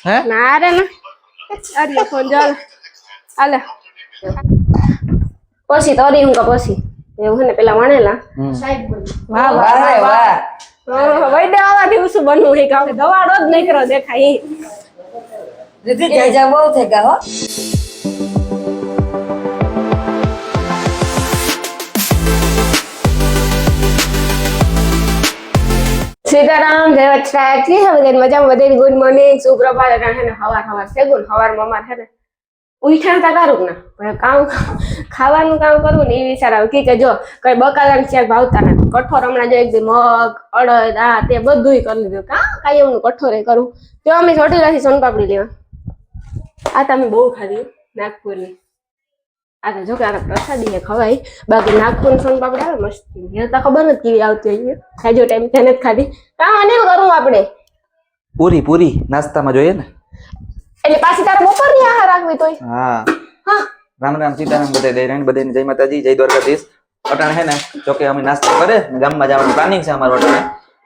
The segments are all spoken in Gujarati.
હે ના રે ના અરે ફોન ચાલ આલે પછી તરી હું કા પછી એવું હે ને પેલા વણેલા સાઈડ બોલ વાહ વાહ વાહ વૈડે આવા દિવસ બનવું હે કે આપણે દવાડો જ નહીં કરો દેખાય દીદી જાજા બહુ થઈ ગયા હો સીતારામ જય વચરાજી હવે દેન મજા વધે ગુડ મોર્નિંગ સુપ્રભાત હે ને હવાર છે ગુડ હવાર મમાર હે ને ઉઠા તા કરું ના કામ ખાવાનું કામ કરવું ને એ વિચાર આવે કે જો કઈ બકાલાનું શાક ભાવતા નથી કઠોર હમણાં જો એકદમ મગ અડદ આ તે બધું કરી લીધું કાંઈ એવું કઠોરે કરું તો અમે ચોટીલાથી સોનપાપડી લેવા આ તમે બહુ ખાધી નાગપુરની આ તો જો કે આ પ્રસાદી ખવાય બાકી નાગપુર સોનપાપડી આવે મસ્ત મને તો ખબર નથી કેવી આવતી હોય ખાજો ટાઈમ તેને જ ખાધી કામ અને કરું આપણે પૂરી નાસ્તામાં જોઈએ ને એટલે પાછી તારે બપોરની આહાર રાખવી તોય હા હા રામ રામ સીતારામ બધાય દઈ રાણી બધાય જય માતાજી જય દ્વારકાધીશ અટાણે હે ને જોકે અમે નાસ્તો કરે ગામમાં જવાનું પ્લાનિંગ છે અમારું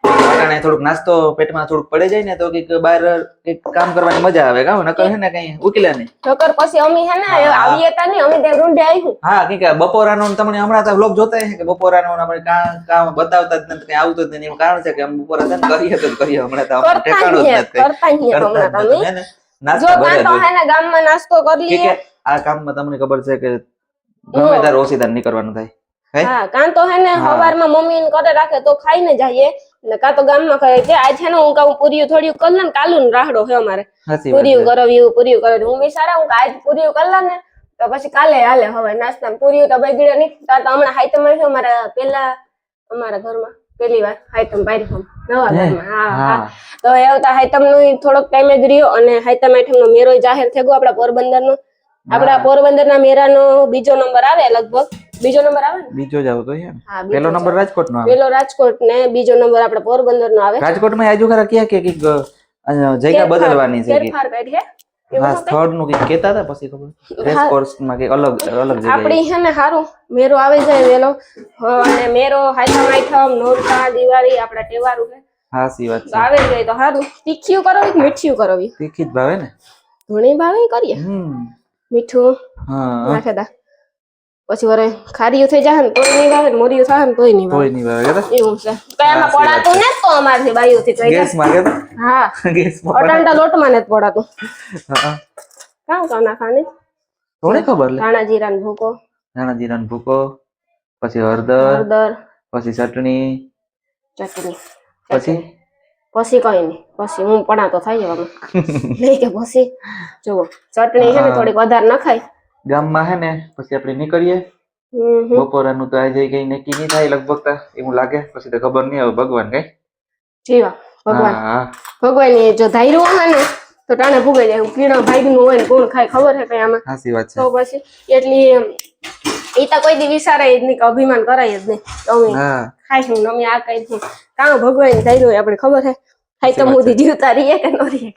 અટાણે થોડુંક નાસ્તો પેટમાં થોડુંક પડે જાય ને તો કઈક બહાર કઈક કામ કરવાની મજા આવે કામ નકર હે ને કઈ ઉકેલા નહીં નકર પછી અમે હે ને આવીએ તા નહીં અમે ત્યાં રૂંઢે આવ્યું હા કે બપોરાનો તમને હમણાં તો વ્લોગ જોતા હે કે બપોરાનો આપણે કામ બતાવતા જ નથી કઈ આવતું જ નથી એનું કારણ છે કે અમે બપોરા છે ને કરીએ હમણાં તો ઠેકાણું જ નથી કરતા હમણાં તમે નાસ્તો કરે તો હે ને ગામમાં નાસ્તો કરી લઈએ આ કામમાં તમને ખબર છે કે ગમે ત્યારે ઓસીદાર નીકળવાનું થાય હા કાં તો હે ને સવારમાં મમ્મી ને કરે રાખે તો ખાઈને જઈએ ને કાં તો ગામમાં કરે છે આજ છે ને હું કહું પૂરીયું થોડીયું કર ને કાલું રાહડો છે અમારે પૂરીયું કરાવ્યું હું વિચારા હું આજ પૂરીયું કર ને તો પછી કાલે હાલે હવે નાસ્તા પૂરીયું તો બગડે નહીં તો હમણાં હાઈતમ છે અમારા પેલા અમારા ઘરમાં પેલી વાર હાઈતમ પાડ્યું નવા ઘરમાં હા તો એવું તો હાઈતમ નું થોડોક ટાઈમ જ રહ્યો અને હાઈતમ આઈટમ નો મેરો જાહેર થઈ ગયો આપણા પોરબંદર નો આપડા પોરબંદર ના મેરા નો બીજો નંબર આવે લગભગ બીજો નંબર આવે ને બીજો જ આવતો છે પેલો નંબર રાજકોટ નો આવે પેલો રાજકોટ ને બીજો નંબર આપડા પોરબંદર નો આવે રાજકોટ માં આજુ ખરા કે જગ્યા બદલવાની છે ફેરફાર કરી હે હા સ્થળ નું કઈ કહેતા હતા પછી ખબર રેસ કોર્સ માં કે અલગ જગ્યા આપડી છે ને હારું મેરો આવી જાય વેલો અને મેરો હાઈથમ આઈથમ નોરતા દિવાળી આપડા તહેવારો છે હા સી વાત છે આવી જાય તો હારું તીખીયું કરવી કે મીઠિયું કરવી તીખી જ ભાવે ને ઘણી ભાવે કરીએ મીઠું હા નાખે દા પછી વરે ખારીયું થઈ જાય ને તોય નહીં ભાવે મોરીયું થાય ને તોય નહીં ભાવે એવું છે કયામાં પડાતું ને તો અમારથી બાયું થી કઈ ગેસ માં કે હા ગેસ માં અટાંડા લોટમાં ને જ પડાતું હા કામ નાખાને થોડી ખબર લે ધાણા જીરા નો ભૂકો પછી હળદર પછી ચટણી પછી કઈ નહીં પછી હું પડાતો થાય જવાનું નહીં કે પછી જુઓ ચટણી છે ને થોડીક વધારે નખાય ગામમાં હે ને પછી આપણે નીકળીએ બપોરાનું તો આજે કઈ નક્કી નહીં થાય લગભગ એવું લાગે પછી તો ખબર નહીં હવે ભગવાન કઈ જીવા ભગવાન ની જો ધાર્યું હોય ને તો ટાણે ભૂગાઈ જાય કીડા ભાઈ નું હોય ને કોણ ખાય ખબર છે કઈ આમાં સાચી વાત છે તો પછી એટલી એ તો કોઈ દી વિચારે જ નહીં કે અભિમાન કરાય જ નહીં તમે ખાઈશું અમે આ કઈ કામ ભગવાન ધાર્યું હોય આપણે ખબર છે ખાઈ તો મોદી જીવતા રહીએ કે ન રહીએ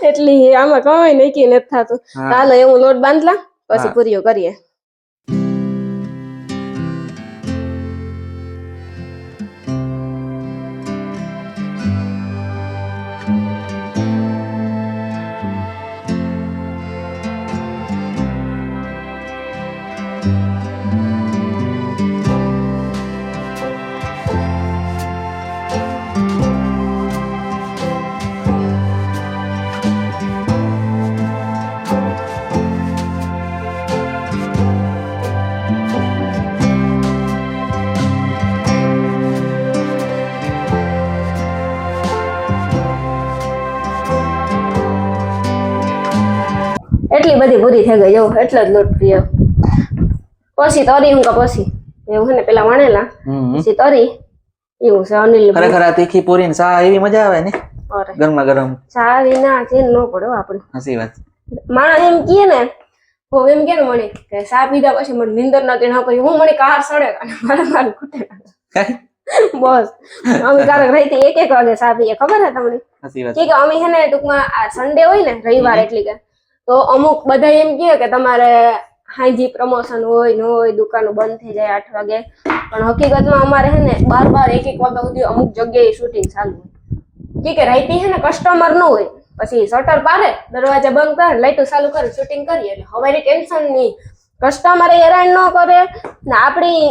એટલી આમાં કઈ નક્કી નથી થતું ચાલો એવું લોટ બાંધલા પછી પૂરીઓ કરીએ એટલી બધી પૂરી થઈ ગઈ એવું એટલો જ લોટ પ્રિય પછી તરી હું પછી એવું છે ને પેલા વણેલા પછી તરી એવું છે અનિલ ખરેખર તીખી પૂરી ને ચા એવી મજા આવે ને ગરમા ગરમ ચા વિના ચેન ન પડે આપણે સાચી વાત માણસ એમ કહે ને એમ કે ને મને કે ચા પીધા પછી મને નીંદર નથી ના કરી હું મને કાર સડે મારે ખૂટે બસ અમે ક્યારેક રહી એક વાગે ચા પીએ ખબર હે તમને કે અમે છે ને ટૂંકમાં આ સન્ડે હોય ને રવિવાર એટલી કે તો અમુક બધા એમ કહે કે તમારે હાજી પ્રમોશન હોય ન હોય દુકાનો બંધ થઈ જાય 8 વાગે પણ હકીકતમાં અમારે હે ને 12 1 વાગ્યા સુધી અમુક જગ્યાએ શૂટિંગ ચાલુ હોય કે રાઈતી હે ને કસ્ટમર ન હોય પછી શટર પાડે, દરવાજા બંધ કરે, લાઈટો ચાલુ કરે, શૂટિંગ કરીએ. એટલે હવારે ટેન્શન નહીં, કસ્ટમર હેરાન ન કરે ને આપણી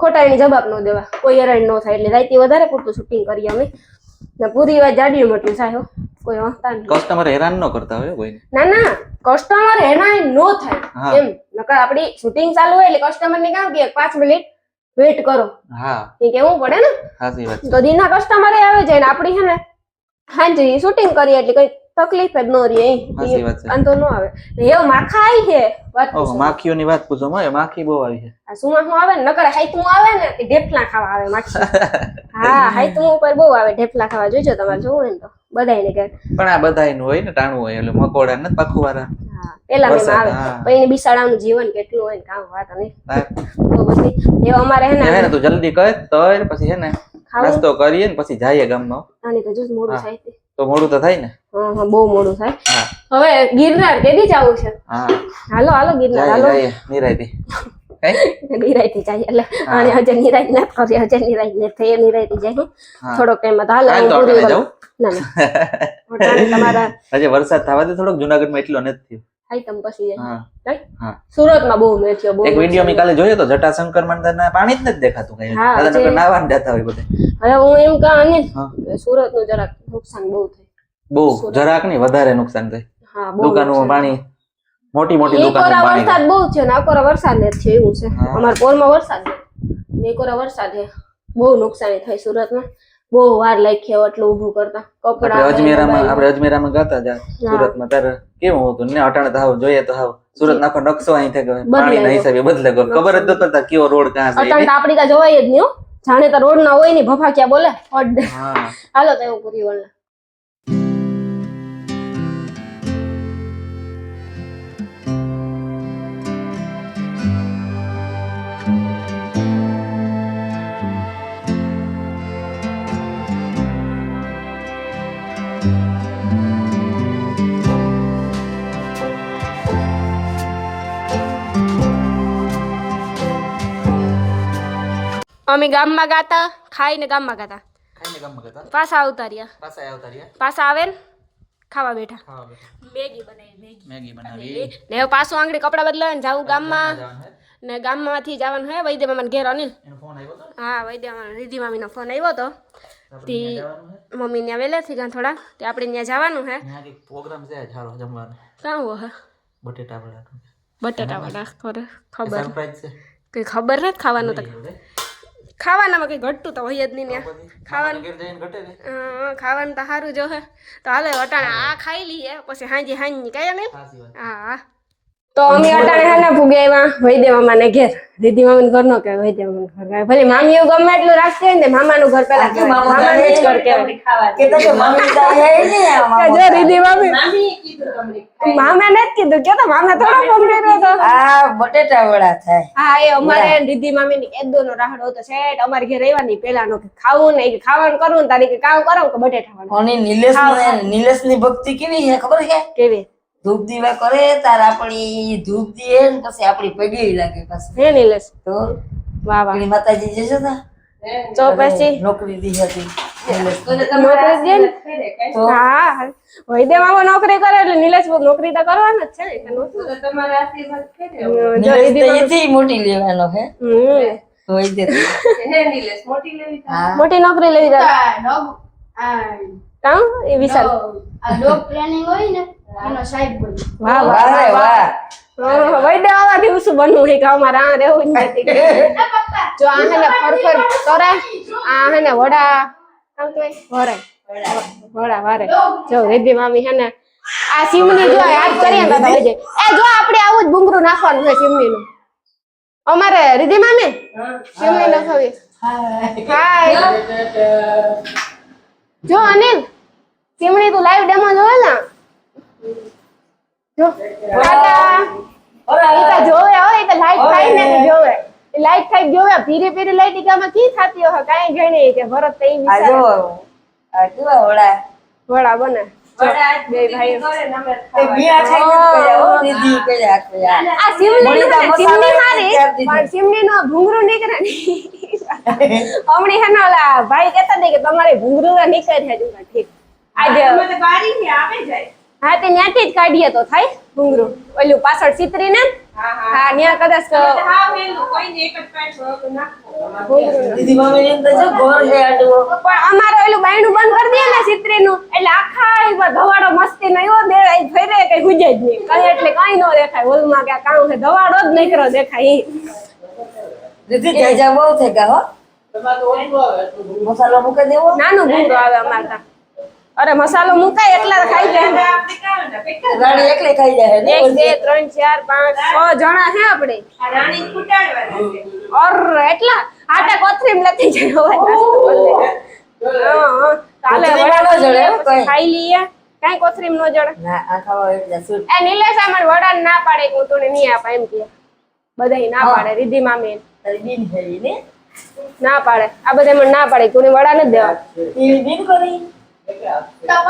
ખોટાની જવાબ ન દેવા, કોઈ હેરાન ન થાય. એટલે રાતે વધારે પૂરતું શૂટિંગ કરીએ અમે ને પૂરી વાત જાડી મોટી થાય. કોઈ વાંધા નહીં. કસ્ટમર હેરાન ન કરતા હોય કોઈ. ના કસ્ટમર હેરાન ન હા. થાય એમ. નકર આપણી શૂટિંગ ચાલુ હોય એટલે કસ્ટમર ને કામ કે 5 મિનિટ વેઇટ કરો, હા એ કેવું પડે ને. સાચી વાત છે. તો દીના કસ્ટમરે આવે જાય ને આપણી છે ને હાંજી શૂટિંગ કરીએ એટલે કઈ તકલીફ જ ન રહે. સાચી વાત છે. વાંધો ન આવે. એવું માખા આવી છે વાત ઓહો, માખીઓની વાત પૂછો માં, માખી બહુ આવી છે. આ સુમાં આવે ને નકર હાઈતું આવે ને તે ઢેફલા ખાવા આવે માખી. હા હાઈતું ઉપર બહુ આવે ઢેફલા ખાવા, જોજો તમારે જોવું હોય ને તો બધાયને કે. પણ આ બધાયનું હોય ને ટાણું હોય, એટલે મકોડા ને પાખું વાળા. હા પેલા મેં આવે હા. પણ એને બિસાડાનું જીવન કેટલું હોય ને કામ વાત નહીં. હા. તો પછી એવો અમારે હે હે ને ને તું જલ્દી કર તો પછી હે ને ખાવું નાસ્તો કરીએ ને પછી જઈએ ગામમાં. આની તો જો મોડું હા. થાય છે. તો મોડું તો થાય ને. હા બહુ મોડું થાય. હા હવે ગિરનાર કેદી જવું છે? હા હાલો હાલો ગિરનાર જઈએ હાલો. જઈએ નિરાયતી. હે નિરાયતી જાય એટલે હા. આને હજે નિરાયત ના કરી, હજે નિરાયત ને થઈ નિરાયતી જાય. હા. થોડોક ટાઈમ માં હાલ હાલ તો પૂરી આપણે કરું. જાઉં. ના ના વટાણે તમારા હજી વરસાદ થવા દે થોડોક, જુનાગઢમાં એટલો નથી થયો. આઈટમ પછી જાય. હા કઈ? હા સુરતમાં બહુ મેચ્યો બહુ. એક વિડીયો મેં કાલે જોયો તો જટાશંકર મંદિરના પાણી જ નથી દેખાતું કઈ. હા, દાદા જે- નાવા જતા હોય બધે. હવે હું એમ કહું અનિલ હા. સુરત નું જરાક નુકસાન બહુ થાય. બહુ જરાક નહીં વધારે નુકસાન થાય. હા બહુ દુકાનોમાં પાણી, મોટી મોટી એકોરા દુકાનોમાં પાણી. વરસાદ બહુ છે ને અકોરા વરસાદ જ છે એવું છે. હા. અમારા પોરમાં વરસાદ છે, એકોરા વરસાદ છે. બહુ નુકસાની થાય સુરતમાં. બહુ વાર લાગી એટલું ઊભું કરતા. કપડા આપણે અજમેરામાં આપણે અજમેરામાં ગાતા જા સુરતમાં ત્યારે કેવું હતું ને, અટાણે તો હાવ જોઈએ તો હાવ સુરત નાખો નકશો અહીં થઈ ગયો, પાણીના હિસાબે બદલે ગયો, ખબર જ ન પડતા કયો રોડ ક્યાં છે. અટાણ તો આપડી ત્યાં જોવાય જ નહીં હો. જાણે તો રોડ ના હોય ને ભફા ક્યાં બોલે હટ. હા હાલો તો એવું પૂરી વળના. અમે ગામમાં ગાતા, ખાઈને ગામમાં ગાતા, ખાઈને ગામમાં ગયા હતા. પાછા આવતા રહ્યા. પાછા આવતા રહ્યા. પાછા આવે ને ખાવા બેઠા. ખાવા બેઠા. મેગી બનાવી મેગી બનાવી. ને હવે પાછું આંગળી કપડા બદલાવે ને જાવું ગામમાં. જવાનું હે? ને ગામમાંથી જવાનું હે વૈદ્ય મામાને ઘેર અનિલ. એનો ફોન આવ્યો હતો ને? હા વૈદ્ય મામા રીધિ મામીનો ફોન આવ્યો હતો. આપણે તી ત્યાં જવાનું હે? મમ્મી ત્યાં વહેલેથી ગયા થોડા, તે આપણે ત્યાં જવાનું હે. ત્યાં કંઈક પ્રોગ્રામ છે સારો જમવાનો. કાં હો હે બટેટા વડા. બટેટા વડા ખબર સરપ્રાઈઝ છે. કઈ ખબર નથી ખાવાનું તો. ખાવાનામાં કઈ ઘટતું તો હોય જ નહીં ત્યાં. ખાવાનું ઘેર જઈને ઘટે ને. ખાવાનું તો સારું જો હે. તો હાલો અટાણે આ ખાઈ લઈએ પછી હાંજી હાંજી કઈ ને. સાચી વાત. હા તો અમે અટાણે હે ને ભૂગે આવ્યા વૈદ્ય મામાને ઘેર. રીધિ મામાનું ઘર નો કહેવાય, વૈદ્ય મામાનું ઘર કહેવાય. ભલે મામી એવું ગમે એટલું રાખશે ને તે મામાનું ઘર પેલા કહેવાય. મામાનું જ ઘર કહેવાય. કે તો મમ્મી તો હે ને કે જો રીધિ મામી મામા ને જ કીધું કે તો મામા થોડો ફોન કર્યો હતો. આ બટેટા વડા થાય. હા એ અમારે રીધિ મામી ની એદો નો રાહડો હતો શેઠ અમારે ઘેર રહેવાની પેલા નો કે ખાવું નહીં કે ખાવાનું કરવું ને તારી કે કામ કરો કે બટેટા વડા અને નિલેશ ની ભક્તિ કેવી છે ખબર છે? કેવી ધૂપ દીવા કરે તાર આપણી ધૂપ દીએ ને પછી આપણી પગી લાગે પાછી. હે નીલેશ તો વાહ વાહ. આપણી માતાજી જે છે ને તો પછી નોકરી દી હતી નિલેશ. નોકરી દે ને. તો હા વૈદ્ય મામા નોકરી કરે એટલે નીલેશ નોકરી તો કરવાની જ છે ને કે નહોતું? જો નિલેશ રીધિ તો મામી- એથી મોટી લેવાનો હે હમ. તો એ દે. હા મોટી નોકરી લેવી જાય કામ એ વિશાલ વાહ વાહ વાહ વાહ. વૈદ્ય આવવાથી શું બનવું છે કે અમારે આ રહેવું જ નથી. જો આ હે ને ફરફર કરે આ હે ને વડા આમ તો વરાય વડા વારે જો રીધિ મામી હે ને આ સિમની જો યાદ કરીએ ને તો એ જો આપણે આવું જ ભૂંગળું નાખવાનું છે સિમની નું અમારે રીધિ મામી સિમની નાખવી. હાય જો અનિલ સિમની તું લાઈવ ડેમો જોવે ને જો ટાટા ઈ તો જોવે હો ઈ તો લાઈટ થાય ને તો જોવે લાઈટ થાય જોવે પીરી પીરી લાઈટ ગામાં કી થાતી હો કાઈ ગણે કે ભરત તઈ આ જો આ કેવા વડા વડા બને બે ભાઈ તે મિયા ખાઈને જ કર્યા હો દીદી કર્યા કર્યા. આ સિમની મણીતા નો સિમની મસાલા મારી ત્યાર દીધું. પણ સિમની નો ભૂંગરું નીકળે ને હમણી હે ને ઓલા ભાઈ કહેતા હતા કે તમારે ભૂંગરું નીકળે છે જો ઠીક આજે હા તે ત્યાંથી જ કાઢીએ તો થાય ઘૂંઘરું ઓલું પાછળ ચિત્રી ને હા ત્યાં કદાચ દીદી મમ્મી એમ તો જો ઘર હે આડવો પણ અમારે ઓલું બાયણું બંધ કરી દઈએ ને ચિત્રીનું એટલે આખા એમાં ધવાડો મસ્તી નો એવો દે ફેરે કઈ ગુજે જ નહીં કઈ એટલે કઈ નો દેખાય હોલમાં કે કામ છે ધવાડો જ નીકળો દેખાય ઈ. દીદી જાજા બહુ થઈ ગયા હો મસાલો મૂકી દેવો નાનું ઘૂંઘરું આવે અમારે ત્યાં અરે મસાલો મુકાય એટલા ખાઈ જાય રાણી એકલી ખાઈ જાય ને 1 2 3 4 5 6 જણા છે આપણે ઓર એટલા આટા કોથરીમ લેતી જાય હવે નાસ્તો કરી લે. હા કાલે કોથરીમાં ન જડે હો કઈ. ખાઈ લઈએ કાઈ કોથરીમ નો જડે ના આ ખાવા એટલે શું એ નિલેશ અમાર વડાને ના પાડે કે હું તને નહીં આપા એમ કે બધાય ના પાડે રીધી મામી તારી બીન થઈ ને ના પાડે આ બધા મને ના પાડે તું વડા ન દેવા ઈ બીન કરી એ ઈલા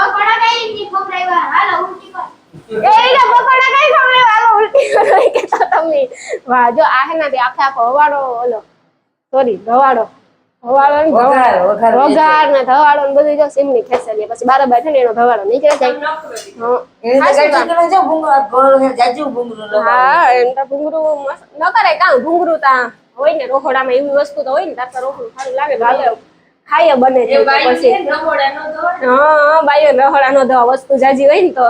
પકોડા કઈ ખવડાવ્યા હાલો ઉલટી કરો કે તો તમે વાહ જો આ હે ને આખે આખો હવાડો ઓલો સોરી ધવાડો હવાડો ને વઘાર ને ધવાડો ને બધું જો સિમની ખેસરીએ પછી બારાબાર છે ને એનો ધવાડો નીકળે જાય એને તો કઈ ઠીક ન જો ભૂંગળા ઘર હે જાજુ ભૂંગળું લગાવ હા એમ તો ભૂંગરું ન કરે કાં ભૂંગરું તા હોય ને રોખોડામાં એવી વસ્તુ તો હોય ને તાર રોખડું સારું લાગે ભાવે ખાઈએ બને છે તો પછી હા બાયો રહોડા નો દવા વસ્તુ જાજી હોય ને તો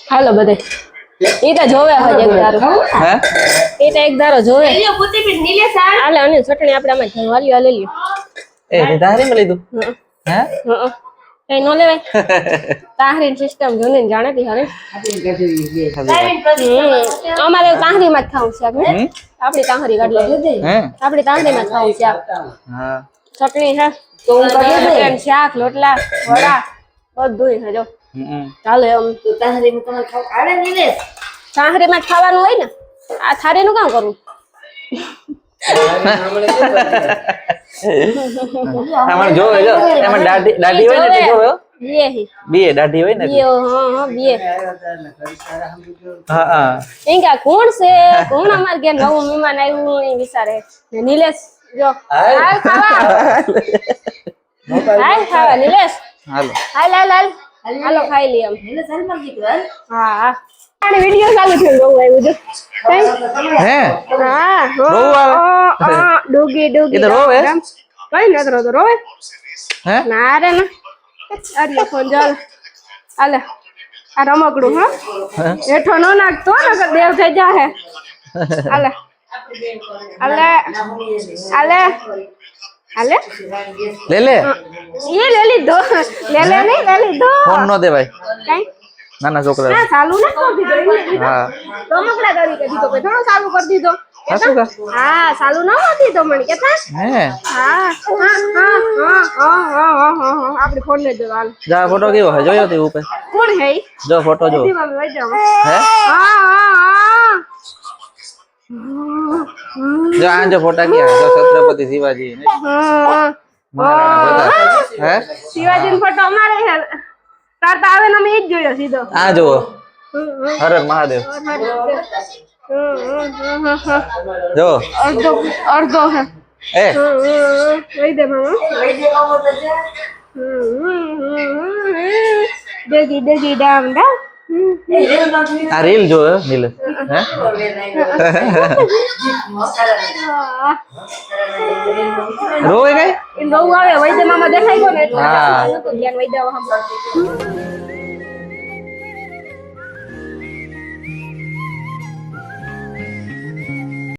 હાલો બધે ઈ તો જોવે હોય એક દારો હે ઈ તો એક દારો જોવે હાલે અને ચટણી આપણે આમાં વાલી લઈ લ્યો એ ધારી માં લીધું હે કઈ નો લેવાય તાહરી સિસ્ટમ જોને જાણતી હવે અમારે તાહરી માં જ ખાવું છે આપણી તાહરી કાઢ લે હે આપણી તાહરી માં જ ખાવું છે હા ચટણી છે તો શાક લોટલા વડા બધું છે જો ચાલો એમ તાહરી માં તમારે ખાવ આડે ને તાહરી માં ખાવાનું હોય ને આ થારી નું કામ કરવું આમાં જોવે જો એમાં દાઢી હોય ને એટલે જોવે બીએ દાઢી હોય ને હા હા એંગા કોણ છે કોણ અમાર ઘેર નવું મહેમાન આવ્યું એ વિચારે ને નિલેશ જો હાલ ખાવા નિલેશ હાલો હાલ હાલો ખાઈ લઈએ એને સલમાન દીકરા હા આને વિડિયો ચાલુ થયો બહુ આવ્યું જો હે હા રોવ આવે ડોગી એ તો રોવે કઈ ન રોતો રોવે હે ના રે ના અરે ફોન ચાલ આલે આ રમકડું હા હેઠો નો નાખતો નકર દેવ થઈ જાહે આલે આલે આલે આલે લે લે ये ले लीधो ले ले नहीं ले लीधो ફોન નો દે ભાઈ कहीं નાના છોકરા ना चालू ना कर दीधो હા तो मकड़ा करी के दीधो थोड़ा चालू कर दीधो સાસુ કા हाँ चालू ना हो दीधो मन के था હે हाँ आपने फोन ले दो वाल જા ફોટો કેવો હે જોયો તે ઉપર कौन है જો ફોટો જો दीवा में बैठ जाओ હે हाँ જો આ જો ફોટા ક્યાં જો છત્રપતિ શિવાજી ને મહારાણા બધા હે शिवाजी નો फोटो हमारे है ताता आवे ना मैं ही जोयो सीधो આ જો હર હર મહાદેવ જો अर्धो अर्धो है એ वही दे मामा લઈ દેવાનો તો છે डगी डगी डाम डा એ રેલ માં આ રીલ જો નીલ હે રોવે કઈ इन दो आवे वही दे मामा देखाई को ने हाँ। तो ज्ञान वही दे हम